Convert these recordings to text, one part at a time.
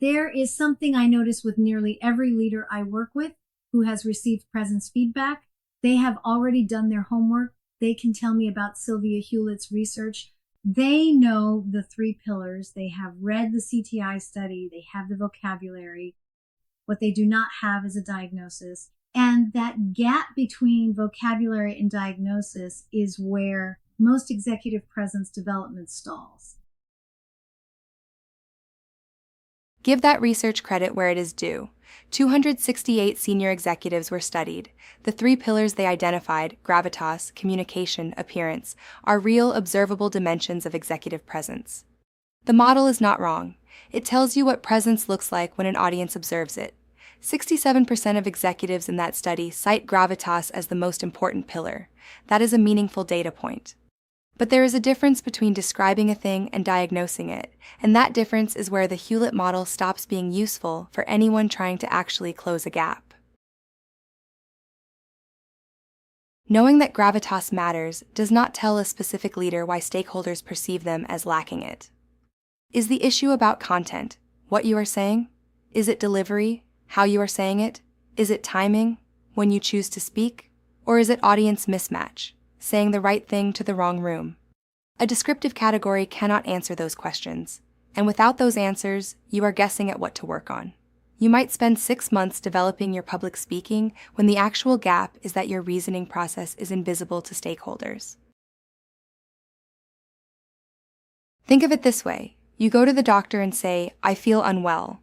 There is something I notice with nearly every leader I work with who has received presence feedback. They have already done their homework. They can tell me about Sylvia Hewlett's research. They know the three pillars. They have read the CTI study. They have the vocabulary. What they do not have is a diagnosis. And that gap between vocabulary and diagnosis is where most executive presence development stalls. Give that research credit where it is due. 268 senior executives were studied. The three pillars they identified, gravitas, communication, appearance, are real, observable dimensions of executive presence. The model is not wrong. It tells you what presence looks like when an audience observes it. 67% of executives in that study cite gravitas as the most important pillar. That is a meaningful data point. But there is a difference between describing a thing and diagnosing it, and that difference is where the Hewlett model stops being useful for anyone trying to actually close a gap. Knowing that gravitas matters does not tell a specific leader why stakeholders perceive them as lacking it. Is the issue about content, what you are saying? Is it delivery, how you are saying it? Is it timing, when you choose to speak? Or is it audience mismatch, saying the right thing to the wrong room? A descriptive category cannot answer those questions, and without those answers, you are guessing at what to work on. You might spend 6 months developing your public speaking when the actual gap is that your reasoning process is invisible to stakeholders. Think of it this way. You go to the doctor and say, "I feel unwell."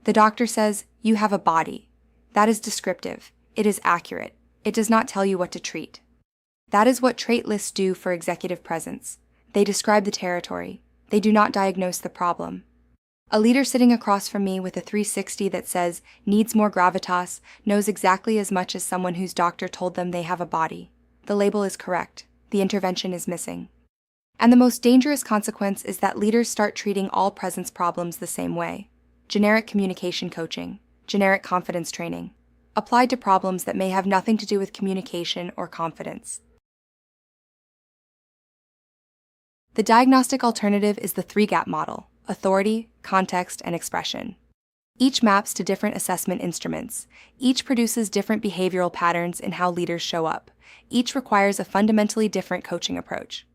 The doctor says, "You have a body." That is descriptive. It is accurate. It does not tell you what to treat. That is what trait lists do for executive presence. They describe the territory. They do not diagnose the problem. A leader sitting across from me with a 360 that says, "needs more gravitas," knows exactly as much as someone whose doctor told them they have a body. The label is correct. The intervention is missing. And the most dangerous consequence is that leaders start treating all presence problems the same way. Generic communication coaching, generic confidence training, applied to problems that may have nothing to do with communication or confidence. The diagnostic alternative is the three-gap model: authority, context, and expression. Each maps to different assessment instruments. Each produces different behavioral patterns in how leaders show up. Each requires a fundamentally different coaching approach.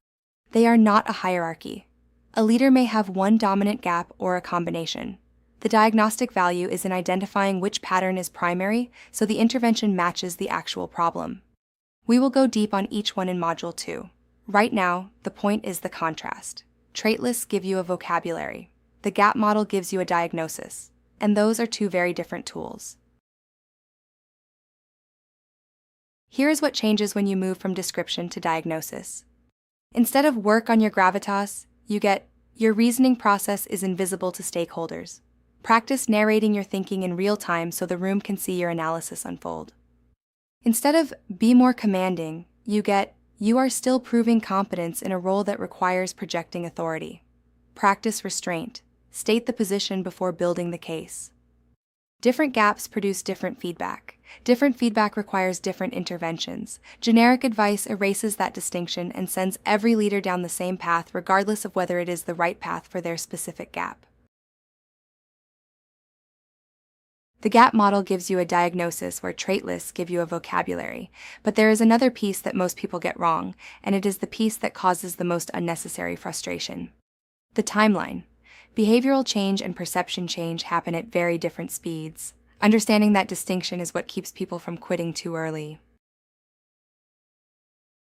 They are not a hierarchy. A leader may have one dominant gap or a combination. The diagnostic value is in identifying which pattern is primary, so the intervention matches the actual problem. We will go deep on each one in Module 2. Right now, the point is the contrast. Trait lists give you a vocabulary. The gap model gives you a diagnosis. And those are two very different tools. Here is what changes when you move from description to diagnosis. Instead of "work on your gravitas," you get "your reasoning process is invisible to stakeholders." Practice narrating your thinking in real time so the room can see your analysis unfold. Instead of "be more commanding," you get "you are still proving competence in a role that requires projecting authority." Practice restraint. State the position before building the case. Different gaps produce different feedback. Different feedback requires different interventions. Generic advice erases that distinction and sends every leader down the same path regardless of whether it is the right path for their specific gap. The gap model gives you a diagnosis where trait lists give you a vocabulary, but there is another piece that most people get wrong, and it is the piece that causes the most unnecessary frustration. The timeline. Behavioral change and perception change happen at very different speeds. Understanding that distinction is what keeps people from quitting too early.